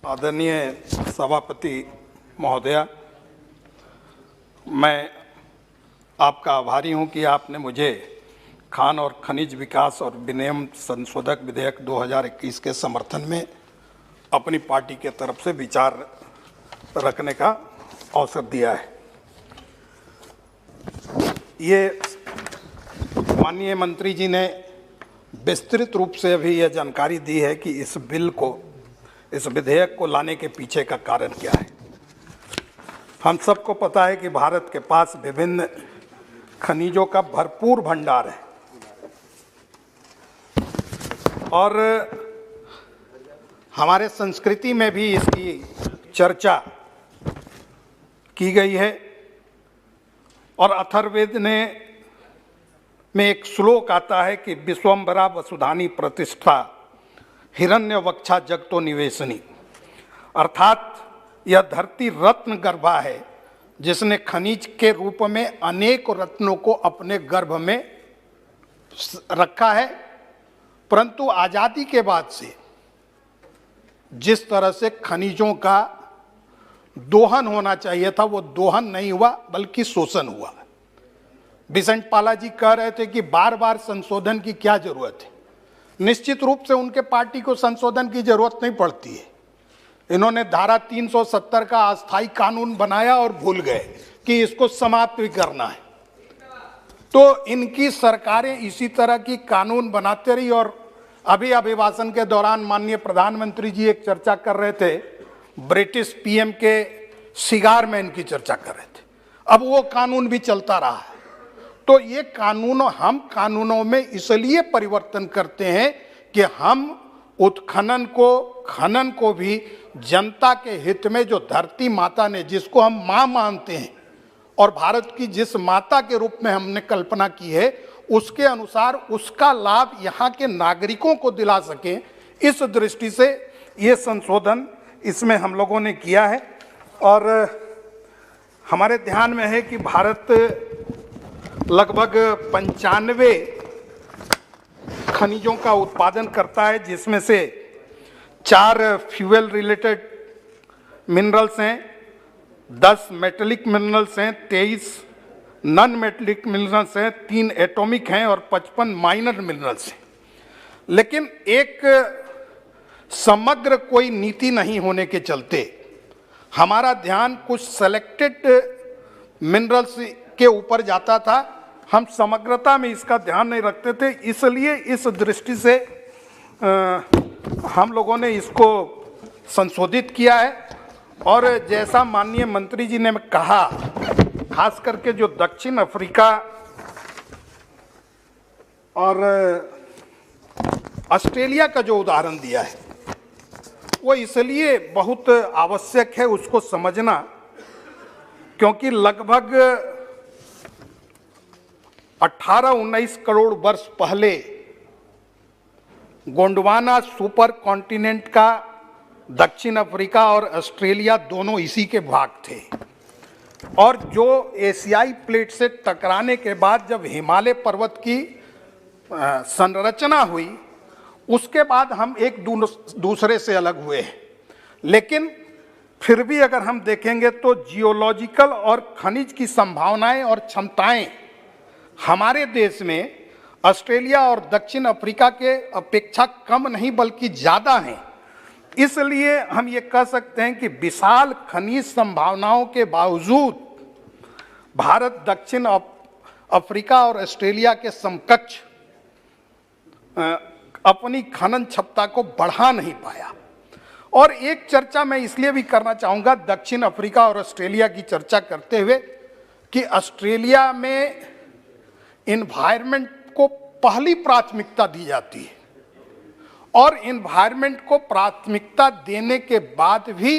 आदरणीय सभापति महोदया, मैं आपका आभारी हूं कि आपने मुझे खान और खनिज विकास और विनियम संशोधक विधेयक 2021 के समर्थन में अपनी पार्टी के तरफ से विचार रखने का अवसर दिया है। ये माननीय मंत्री जी ने विस्तृत रूप से अभी यह जानकारी दी है कि इस विधेयक को लाने के पीछे का कारण क्या है। हम सबको पता है कि भारत के पास विभिन्न खनिजों का भरपूर भंडार है और हमारे संस्कृति में भी इसकी चर्चा की गई है। और अथर्ववेद में एक श्लोक आता है कि विश्वम्भरा वसुधानी प्रतिष्ठा हिरण्यवक्षा जगतो निवेशनी, अर्थात यह धरती रत्न गर्भा है जिसने खनिज के रूप में अनेक रत्नों को अपने गर्भ में रखा है, परंतु आज़ादी के बाद से जिस तरह से खनिजों का दोहन होना चाहिए था वो दोहन नहीं हुआ बल्कि शोषण हुआ। बिसेंट पाला जी कह रहे थे कि बार बार संशोधन की क्या जरूरत है। निश्चित रूप से उनके पार्टी को संशोधन की जरूरत नहीं पड़ती है। इन्होंने धारा 370 का अस्थायी कानून बनाया और भूल गए कि इसको समाप्त भी करना है। तो इनकी सरकारें इसी तरह की कानून बनाते रही और अभी अभिभाषण के दौरान माननीय प्रधानमंत्री जी एक चर्चा कर रहे थे, ब्रिटिश पीएम के सिगार में इनकी चर्चा कर रहे थे। अब वो कानून भी चलता रहा है। तो ये कानून हम कानूनों में इसलिए परिवर्तन करते हैं कि हम उत्खनन खनन को भी जनता के हित में, जो धरती माता ने, जिसको हम माँ मानते हैं और भारत की जिस माता के रूप में हमने कल्पना की है, उसके अनुसार उसका लाभ यहाँ के नागरिकों को दिला सकें, इस दृष्टि से ये संशोधन इसमें हम लोगों ने किया है। और हमारे ध्यान में है कि भारत लगभग 95 खनिजों का उत्पादन करता है, जिसमें से 4 फ्यूल रिलेटेड मिनरल्स हैं, 10 मेटेलिक मिनरल्स हैं, 23 नॉन मेटेलिक मिनरल्स हैं, 3 एटॉमिक हैं और 55 माइनर मिनरल्स हैं। लेकिन एक समग्र कोई नीति नहीं होने के चलते हमारा ध्यान कुछ सेलेक्टेड मिनरल्स के ऊपर जाता था। हम समग्रता में इसका ध्यान नहीं रखते थे, इसलिए इस दृष्टि से हम लोगों ने इसको संशोधित किया है। और जैसा माननीय मंत्री जी ने कहा, खास करके जो दक्षिण अफ्रीका और ऑस्ट्रेलिया का जो उदाहरण दिया है वो इसलिए बहुत आवश्यक है उसको समझना, क्योंकि लगभग 18-19 करोड़ वर्ष पहले गोंडवाना सुपर कॉन्टिनेंट का दक्षिण अफ्रीका और ऑस्ट्रेलिया दोनों इसी के भाग थे। और जो एशियाई प्लेट से टकराने के बाद जब हिमालय पर्वत की संरचना हुई, उसके बाद हम एक दूसरे से अलग हुए हैं। लेकिन फिर भी अगर हम देखेंगे तो जियोलॉजिकल और खनिज की संभावनाएं और क्षमताएं हमारे देश में ऑस्ट्रेलिया और दक्षिण अफ्रीका के अपेक्षा कम नहीं बल्कि ज़्यादा हैं। इसलिए हम ये कह सकते हैं कि विशाल खनिज संभावनाओं के बावजूद भारत दक्षिण अफ्रीका और ऑस्ट्रेलिया के समकक्ष अपनी खनन क्षमता को बढ़ा नहीं पाया। और एक चर्चा मैं इसलिए भी करना चाहूँगा दक्षिण अफ्रीका और ऑस्ट्रेलिया की चर्चा करते हुए कि ऑस्ट्रेलिया में इन्वायरमेंट को पहली प्राथमिकता दी जाती है और इन्वायरमेंट को प्राथमिकता देने के बाद भी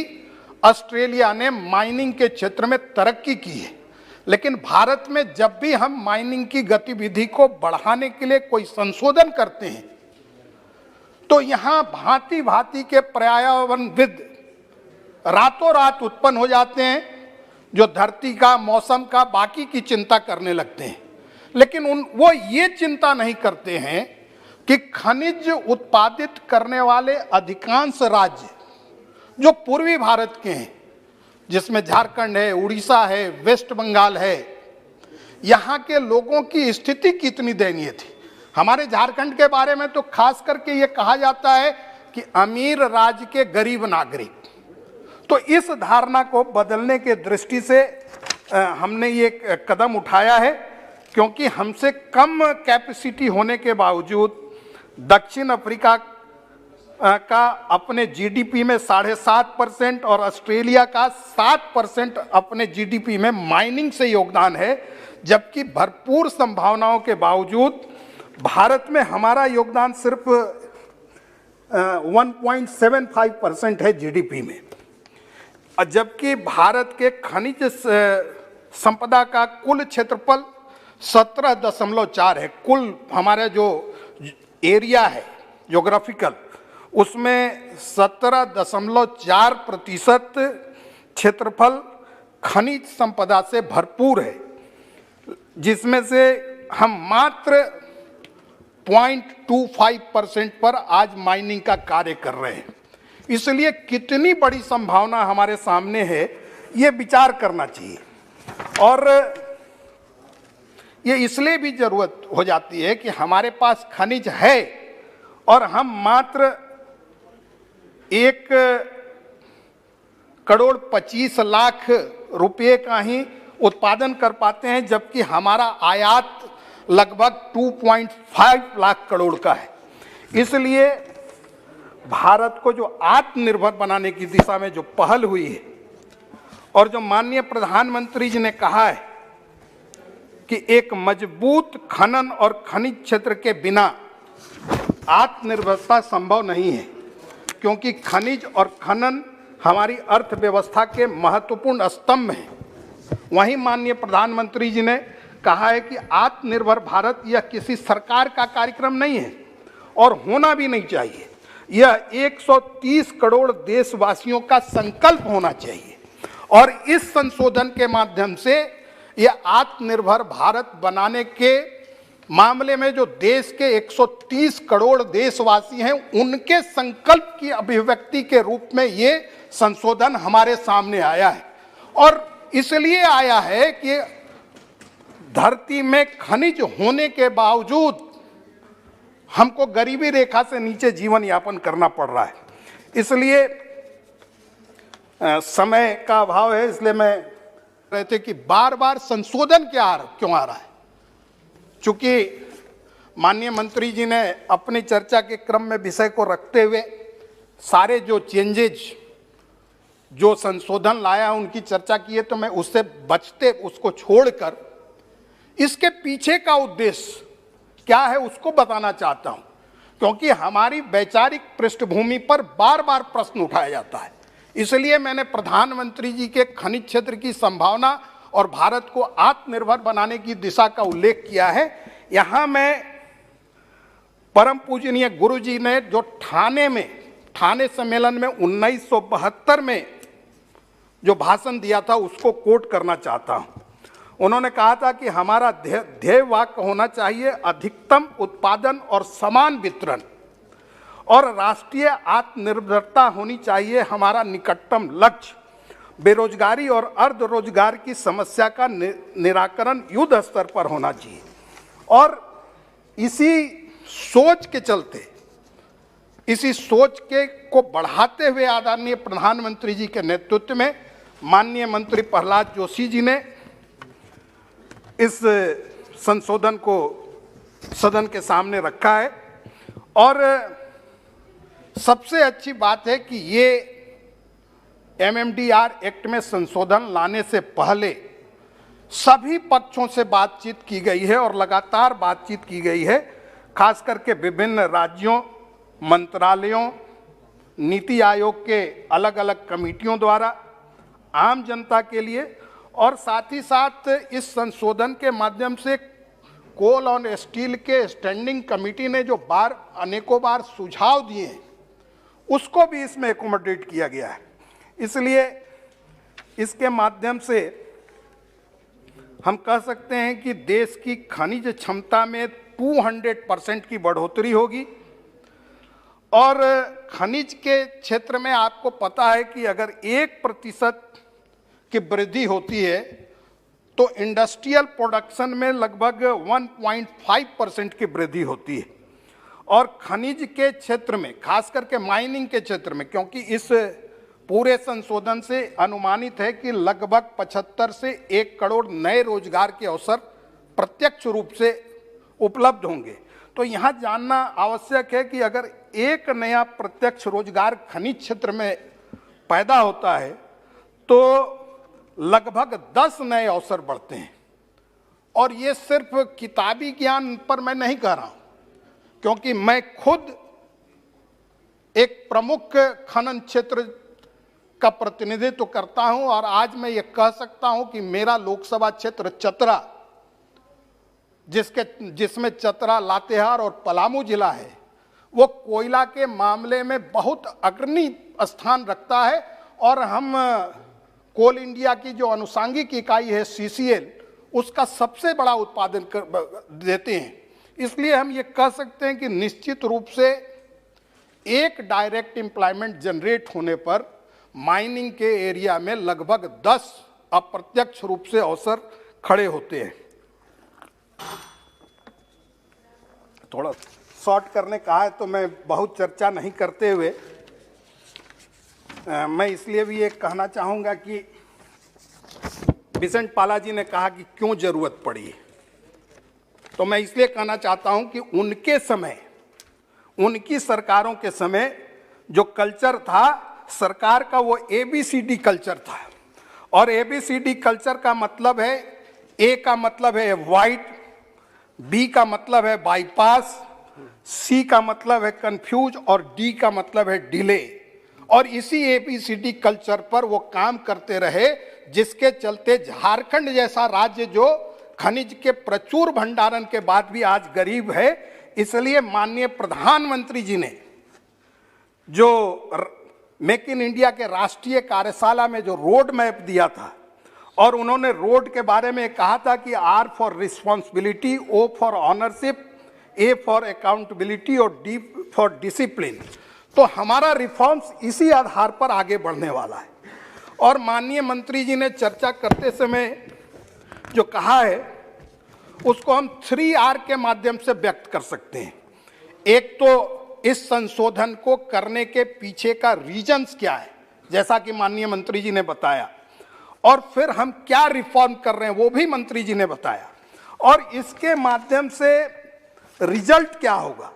ऑस्ट्रेलिया ने माइनिंग के क्षेत्र में तरक्की की है। लेकिन भारत में जब भी हम माइनिंग की गतिविधि को बढ़ाने के लिए कोई संशोधन करते हैं तो यहाँ भांति भांति के पर्यावरणविद रातों रात उत्पन्न हो जाते हैं, जो धरती का, मौसम का, बाकी की चिंता करने लगते हैं। लेकिन वो ये चिंता नहीं करते हैं कि खनिज उत्पादित करने वाले अधिकांश राज्य जो पूर्वी भारत के हैं, जिसमें झारखंड है, उड़ीसा है, वेस्ट बंगाल है, यहाँ के लोगों की स्थिति कितनी दयनीय थी। हमारे झारखंड के बारे में तो खास करके ये कहा जाता है कि अमीर राज्य के गरीब नागरिक। तो इस धारणा को बदलने के दृष्टि से हमने ये कदम उठाया है, क्योंकि हमसे कम कैपेसिटी होने के बावजूद दक्षिण अफ्रीका का अपने जीडीपी में 7.5% और ऑस्ट्रेलिया का 7% अपने जीडीपी में माइनिंग से योगदान है, जबकि भरपूर संभावनाओं के बावजूद भारत में हमारा योगदान सिर्फ 1.75% है जीडीपी में। जबकि भारत के खनिज संपदा का कुल क्षेत्रफल 17.4 है। कुल हमारा जो एरिया है ज्योग्राफिकल, उसमें 17.4% क्षेत्रफल खनिज संपदा से भरपूर है, जिसमें से हम मात्र 0.25% पर आज माइनिंग का कार्य कर रहे हैं। इसलिए कितनी बड़ी संभावना हमारे सामने है, ये विचार करना चाहिए। और ये इसलिए भी जरूरत हो जाती है कि हमारे पास खनिज है और हम मात्र 1,25,00,000 रुपये का ही उत्पादन कर पाते हैं, जबकि हमारा आयात लगभग 2.5 लाख करोड़ का है। इसलिए भारत को जो आत्मनिर्भर बनाने की दिशा में जो पहल हुई है और जो माननीय प्रधानमंत्री जी ने कहा है कि एक मजबूत खनन और खनिज क्षेत्र के बिना आत्मनिर्भरता संभव नहीं है, क्योंकि खनिज और खनन हमारी अर्थव्यवस्था के महत्वपूर्ण स्तंभ हैं। वहीं माननीय प्रधानमंत्री जी ने कहा है कि आत्मनिर्भर भारत यह किसी सरकार का कार्यक्रम नहीं है और होना भी नहीं चाहिए। यह 130 करोड़ देशवासियों का संकल्प होना चाहिए और इस संशोधन के माध्यम से यह आत्मनिर्भर भारत बनाने के मामले में जो देश के 130 करोड़ देशवासी हैं, उनके संकल्प की अभिव्यक्ति के रूप में ये संशोधन हमारे सामने आया है। और इसलिए आया है कि धरती में खनिज होने के बावजूद हमको गरीबी रेखा से नीचे जीवन यापन करना पड़ रहा है। इसलिए समय का अभाव है, इसलिए मैं कहते कि बार बार संशोधन क्यों आ रहा है। चूंकि माननीय मंत्री जी ने अपनी चर्चा के क्रम में विषय को रखते हुए सारे जो चेंजेज, जो संशोधन लाया उनकी चर्चा की है, तो मैं उससे बचते उसको छोड़कर इसके पीछे का उद्देश्य क्या है उसको बताना चाहता हूं, क्योंकि हमारी वैचारिक पृष्ठभूमि पर बार बार प्रश्न उठाया जाता है। इसलिए मैंने प्रधानमंत्री जी के खनिज क्षेत्र की संभावना और भारत को आत्मनिर्भर बनाने की दिशा का उल्लेख किया है। यहां मैं परम पूजनीय गुरु जी ने जो ठाणे सम्मेलन में 1972 में जो भाषण दिया था उसको कोट करना चाहता हूं। उन्होंने कहा था कि हमारा ध्येय वाक्य होना चाहिए अधिकतम उत्पादन और समान वितरण, और राष्ट्रीय आत्मनिर्भरता होनी चाहिए हमारा निकटतम लक्ष्य। बेरोजगारी और अर्ध रोजगार की समस्या का निराकरण युद्ध स्तर पर होना चाहिए। और इसी सोच के चलते, इसी सोच को बढ़ाते हुए आदरणीय प्रधानमंत्री जी के नेतृत्व में माननीय मंत्री प्रहलाद जोशी जी ने इस संशोधन को सदन के सामने रखा है। और सबसे अच्छी बात है कि ये MMDR एक्ट में संशोधन लाने से पहले सभी पक्षों से बातचीत की गई है और लगातार बातचीत की गई है, खास करके विभिन्न राज्यों, मंत्रालयों, नीति आयोग के अलग अलग कमेटियों द्वारा, आम जनता के लिए, और साथ ही साथ इस संशोधन के माध्यम से कोल और स्टील के स्टैंडिंग कमेटी ने जो अनेकों बार सुझाव दिए हैं उसको भी इसमें एकोमोडेट किया गया है। इसलिए इसके माध्यम से हम कह सकते हैं कि देश की खनिज क्षमता में 200% की बढ़ोतरी होगी और खनिज के क्षेत्र में आपको पता है कि अगर 1% की वृद्धि होती है तो इंडस्ट्रियल प्रोडक्शन में लगभग 1.5% की वृद्धि होती है। और खनिज के क्षेत्र में, खास करके माइनिंग के क्षेत्र में, क्योंकि इस पूरे संशोधन से अनुमानित है कि लगभग 75 से 1 करोड़ नए रोजगार के अवसर प्रत्यक्ष रूप से उपलब्ध होंगे। तो यहाँ जानना आवश्यक है कि अगर एक नया प्रत्यक्ष रोजगार खनिज क्षेत्र में पैदा होता है तो लगभग 10 नए अवसर बढ़ते हैं। और ये सिर्फ किताबी ज्ञान पर मैं नहीं कह रहा हूं, क्योंकि मैं खुद एक प्रमुख खनन क्षेत्र का प्रतिनिधित्व करता हूं और आज मैं ये कह सकता हूं कि मेरा लोकसभा क्षेत्र चतरा, जिसमें चतरा, लातेहार और पलामू जिला है, वो कोयला के मामले में बहुत अग्रणी स्थान रखता है। और हम कोल इंडिया की जो अनुषंगिक इकाई है CCL, उसका सबसे बड़ा उत्पादन देते हैं। इसलिए हम ये कह सकते हैं कि निश्चित रूप से एक डायरेक्ट एम्प्लॉयमेंट जनरेट होने पर माइनिंग के एरिया में लगभग 10 अप्रत्यक्ष रूप से अवसर खड़े होते हैं। थोड़ा शॉर्ट करने कहा है तो मैं बहुत चर्चा नहीं करते हुए मैं इसलिए भी ये कहना चाहूँगा कि बिसेंट पाला जी ने कहा कि क्यों जरूरत पड़ी, तो मैं इसलिए कहना चाहता हूँ कि उनके समय, उनकी सरकारों के समय जो कल्चर था सरकार का, वो ABCD कल्चर था। और ABCD कल्चर का मतलब है, A का मतलब है वाइट, B का मतलब है बाईपास, C का मतलब है कंफ्यूज और D का मतलब है डिले। और इसी ABCD कल्चर पर वो काम करते रहे, जिसके चलते झारखंड जैसा राज्य जो खनिज के प्रचुर भंडारण के बाद भी आज गरीब है। इसलिए माननीय प्रधानमंत्री जी ने जो मेक इन इंडिया के राष्ट्रीय कार्यशाला में जो रोड मैप दिया था, और उन्होंने रोड के बारे में कहा था कि R for responsibility, O for ownership, A for accountability और D फॉर डिसिप्लिन। तो हमारा रिफॉर्म्स इसी आधार पर आगे बढ़ने वाला है। और माननीय मंत्री जी ने चर्चा करते समय जो कहा है उसको हम 3R के माध्यम से व्यक्त कर सकते हैं। एक तो इस संशोधन को करने के पीछे का रीजंस क्या है, जैसा कि माननीय मंत्री जी ने बताया, और फिर हम क्या रिफॉर्म कर रहे हैं वो भी मंत्री जी ने बताया, और इसके माध्यम से रिजल्ट क्या होगा।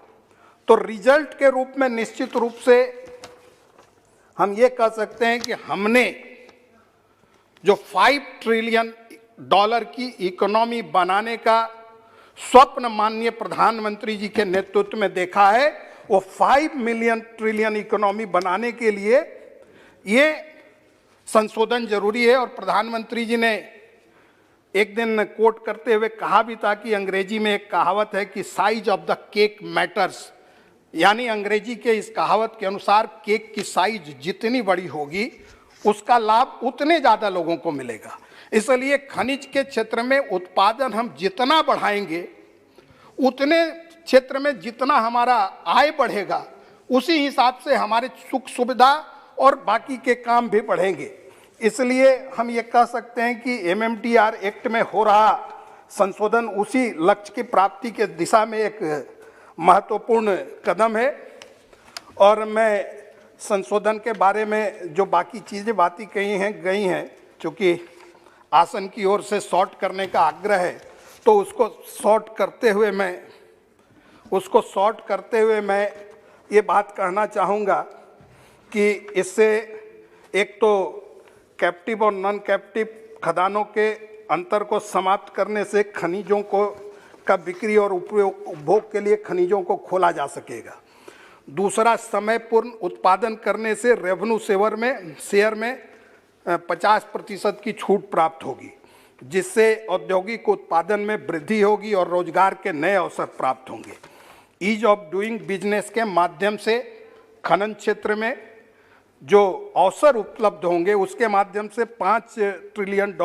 तो रिजल्ट के रूप में निश्चित रूप से हम ये कह सकते हैं कि हमने जो $5 ट्रिलियन की इकोनॉमी बनाने का स्वप्न माननीय प्रधानमंत्री जी के नेतृत्व में देखा है, वो 5 मिलियन ट्रिलियन इकोनॉमी बनाने के लिए ये संशोधन जरूरी है। और प्रधानमंत्री जी ने एक दिन कोट करते हुए कहा भी था कि अंग्रेजी में एक कहावत है कि size of the cake matters, यानी अंग्रेजी के इस कहावत के अनुसार केक की साइज जितनी बड़ी होगी उसका लाभ उतने ज़्यादा लोगों को मिलेगा। इसलिए खनिज के क्षेत्र में उत्पादन हम जितना बढ़ाएंगे, उतने क्षेत्र में जितना हमारा आय बढ़ेगा, उसी हिसाब से हमारे सुख सुविधा और बाकी के काम भी बढ़ेंगे। इसलिए हम ये कह सकते हैं कि MMTR एक्ट में हो रहा संशोधन उसी लक्ष्य की प्राप्ति के दिशा में एक महत्वपूर्ण कदम है। और मैं संशोधन के बारे में जो बाकी चीज़ें बातें गई हैं, चूँकि आसन की ओर से शॉर्ट करने का आग्रह है, तो उसको शॉर्ट करते हुए मैं ये बात कहना चाहूँगा कि इससे एक तो कैप्टिव और नॉन कैप्टिव खदानों के अंतर को समाप्त करने से खनिजों को का बिक्री और उपभोग के लिए खनिजों को खोला जा सकेगा। दूसरा, समय पूर्ण उत्पादन करने से रेवेन्यू शेयर में 50% की छूट प्राप्त होगी, जिससे औद्योगिक उत्पादन में वृद्धि होगी और रोजगार के नए अवसर प्राप्त होंगे। ईज ऑफ डूइंग बिजनेस के माध्यम से खनन क्षेत्र में जो अवसर उपलब्ध होंगे उसके माध्यम से $5 ट्रिलियन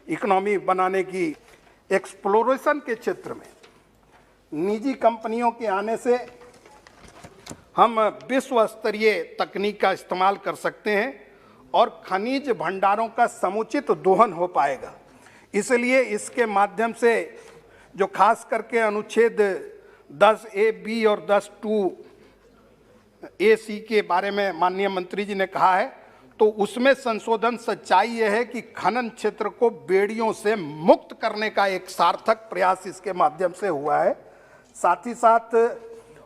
इकोनॉमी बनाने की। एक्सप्लोरेशन के क्षेत्र में निजी कंपनियों के आने से हम विश्व स्तरीय तकनीक का इस्तेमाल कर सकते हैं और खनिज भंडारों का समुचित दोहन हो पाएगा। इसलिए इसके माध्यम से जो खास करके अनुच्छेद 10A(b) और 10(2)A(c) के बारे में माननीय मंत्री जी ने कहा है, तो उसमें संशोधन सच्चाई यह है कि खनन क्षेत्र को बेड़ियों से मुक्त करने का एक सार्थक प्रयास इसके माध्यम से हुआ है। साथ ही साथ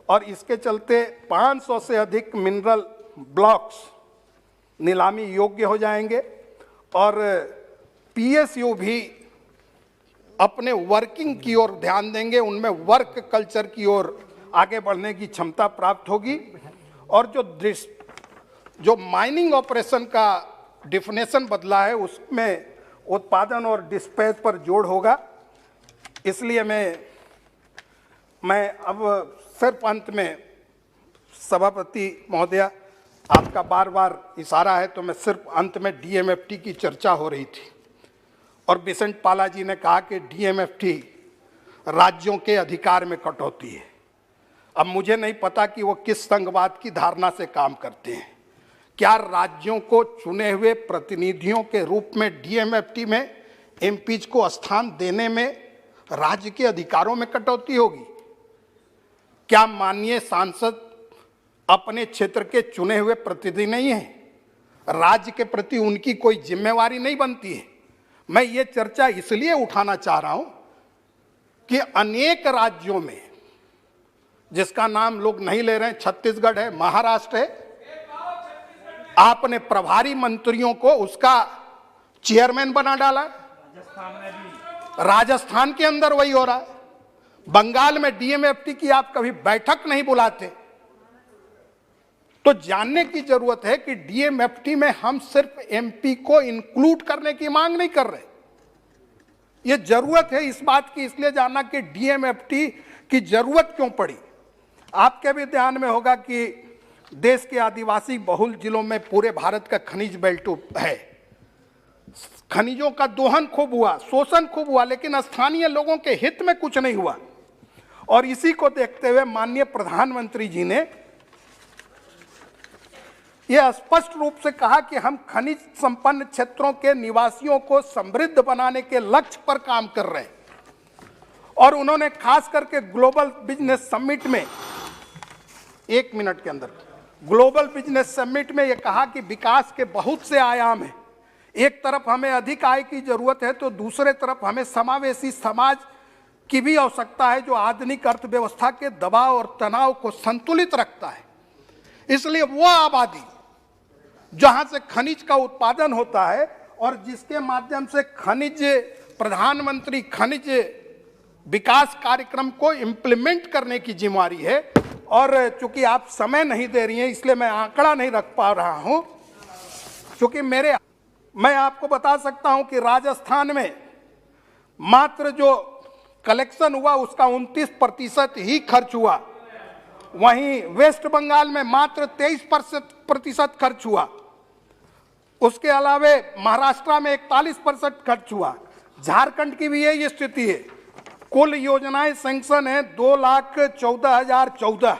और इसके चलते 500 से अधिक मिनरल ब्लॉक्स नीलामी योग्य हो जाएंगे और पीएसयू भी अपने वर्किंग की ओर ध्यान देंगे, उनमें वर्क कल्चर की ओर आगे बढ़ने की क्षमता प्राप्त होगी। और जो माइनिंग ऑपरेशन का डिफिनेशन बदला है उसमें उत्पादन और डिस्पैच पर जोड़ होगा। इसलिए मैं अब सिर्फ अंत में, सभापति महोदया आपका बार बार इशारा है तो मैं सिर्फ अंत में डीएमएफटी की चर्चा हो रही थी और बिसेंट पाला जी ने कहा कि डीएमएफटी राज्यों के अधिकार में कटौती है। अब मुझे नहीं पता कि वो किस संघवाद की धारणा से काम करते हैं। क्या राज्यों को चुने हुए प्रतिनिधियों के रूप में डीएमएफटी में एमपीज को स्थान देने में राज्य के अधिकारों में कटौती होगी? क्या माननीय सांसद अपने क्षेत्र के चुने हुए प्रतिनिधि नहीं हैं? राज्य के प्रति उनकी कोई जिम्मेवारी नहीं बनती है? मैं ये चर्चा इसलिए उठाना चाह रहा हूं कि अनेक राज्यों में, जिसका नाम लोग नहीं ले रहे हैं, छत्तीसगढ़ है, महाराष्ट्र है, आपने प्रभारी मंत्रियों को उसका चेयरमैन बना डाला। राजस्थान के अंदर वही हो रहा है। बंगाल में डीएमएफटी की आप कभी बैठक नहीं बुलाते। तो जानने की जरूरत है कि डीएमएफटी में हम सिर्फ एमपी को इंक्लूड करने की मांग नहीं कर रहे। यह जरूरत है इस बात की इसलिए जानना कि डीएमएफटी की जरूरत क्यों पड़ी। आपके भी ध्यान में होगा कि देश के आदिवासी बहुल जिलों में पूरे भारत का खनिज बेल्ट है। खनिजों का दोहन खूब हुआ, शोषण खूब हुआ, लेकिन स्थानीय लोगों के हित में कुछ नहीं हुआ। और इसी को देखते हुए माननीय प्रधानमंत्री जी ने यह स्पष्ट रूप से कहा कि हम खनिज संपन्न क्षेत्रों के निवासियों को समृद्ध बनाने के लक्ष्य पर काम कर रहे हैं। और उन्होंने खास करके ग्लोबल बिजनेस समिट में, 1 मिनट के अंदर, ग्लोबल बिजनेस समिट में यह कहा कि विकास के बहुत से आयाम हैं। एक तरफ हमें अधिक आय की जरूरत है तो दूसरे तरफ हमें समावेशी समाज की भी आवश्यकता है जो आधुनिक अर्थव्यवस्था के दबाव और तनाव को संतुलित रखता है। इसलिए वो आबादी जहां से खनिज का उत्पादन होता है और जिसके माध्यम से प्रधानमंत्री खनिज विकास कार्यक्रम को इंप्लीमेंट करने की जिम्मेदारी है। और चूंकि आप समय नहीं दे रही हैं इसलिए मैं आंकड़ा नहीं रख पा रहा हूं। चूंकि मैं आपको बता सकता हूं कि राजस्थान में मात्र जो कलेक्शन हुआ उसका 29% ही खर्च हुआ। वहीं वेस्ट बंगाल में मात्र 23% खर्च हुआ। उसके अलावे महाराष्ट्र में 41% खर्च हुआ। झारखंड की भी यही स्थिति है। कुल योजनाएं सैंक्शन है 2,14,014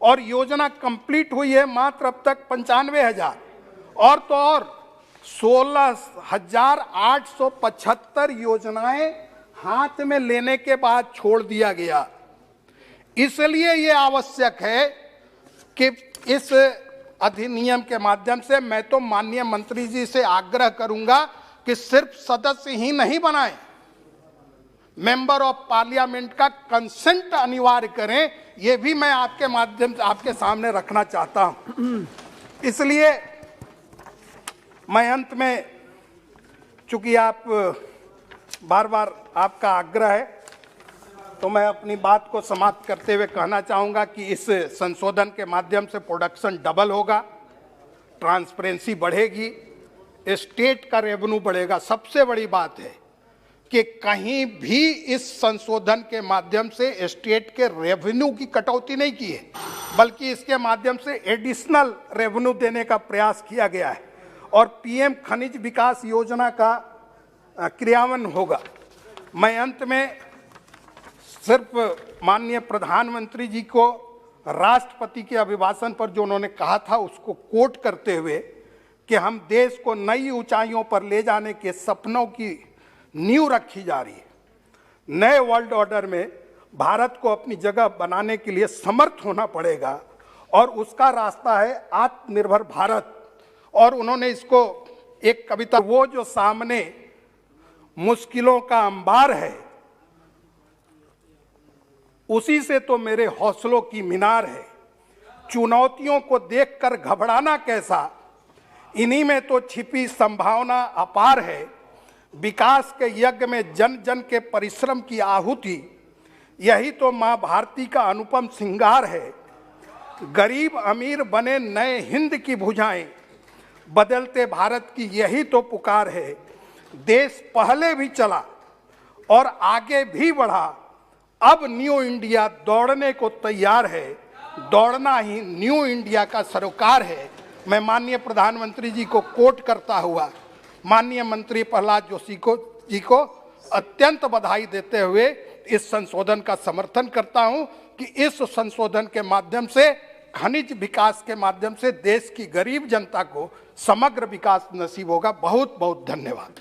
और योजना कंप्लीट हुई है मात्र अब तक 95,000 और तो और 16,875 योजनाएं हाथ में लेने के बाद छोड़ दिया गया। इसलिए ये आवश्यक है कि इस अधिनियम के माध्यम से मैं तो माननीय मंत्री जी से आग्रह करूंगा कि सिर्फ सदस्य ही नहीं बनाएं, मेंबर ऑफ पार्लियामेंट का कंसेंट अनिवार्य करें। यह भी मैं आपके माध्यम से आपके सामने रखना चाहता हूं। इसलिए मैं अंत में, चूंकि आप बार बार आपका आग्रह है, तो मैं अपनी बात को समाप्त करते हुए कहना चाहूँगा कि इस संशोधन के माध्यम से प्रोडक्शन डबल होगा, ट्रांसपेरेंसी बढ़ेगी, स्टेट का रेवेन्यू बढ़ेगा। सबसे बड़ी बात है कि कहीं भी इस संशोधन के माध्यम से स्टेट के रेवेन्यू की कटौती नहीं की है, बल्कि इसके माध्यम से एडिशनल रेवेन्यू देने का प्रयास किया गया है और पीएम खनिज विकास योजना का क्रियान्वयन होगा। मैं अंत में सिर्फ माननीय प्रधानमंत्री जी को राष्ट्रपति के अभिभाषण पर जो उन्होंने कहा था उसको कोट करते हुए कि हम देश को नई ऊंचाइयों पर ले जाने के सपनों की नींव रखी जा रही है। नए वर्ल्ड ऑर्डर में भारत को अपनी जगह बनाने के लिए समर्थ होना पड़ेगा और उसका रास्ता है आत्मनिर्भर भारत। और उन्होंने इसको एक कविता, वो जो सामने मुश्किलों का अंबार है उसी से तो मेरे हौसलों की मीनार है। चुनौतियों को देखकर घबराना कैसा, इन्हीं में तो छिपी संभावना अपार है। विकास के यज्ञ में जन जन के परिश्रम की आहुति, यही तो माँ भारती का अनुपम श्रृंगार है। गरीब अमीर बने नए हिंद की भुजाएं, बदलते भारत की यही तो पुकार है। देश पहले भी चला और आगे भी बढ़ा, अब न्यू इंडिया दौड़ने को तैयार है। दौड़ना ही न्यू इंडिया का सरोकार है। मैं माननीय प्रधानमंत्री जी को कोट करता हुआ माननीय मंत्री प्रहलाद जोशी जी को अत्यंत बधाई देते हुए इस संशोधन का समर्थन करता हूं कि इस संशोधन के माध्यम से, खनिज विकास के माध्यम से देश की गरीब जनता को समग्र विकास नसीब होगा। बहुत बहुत धन्यवाद।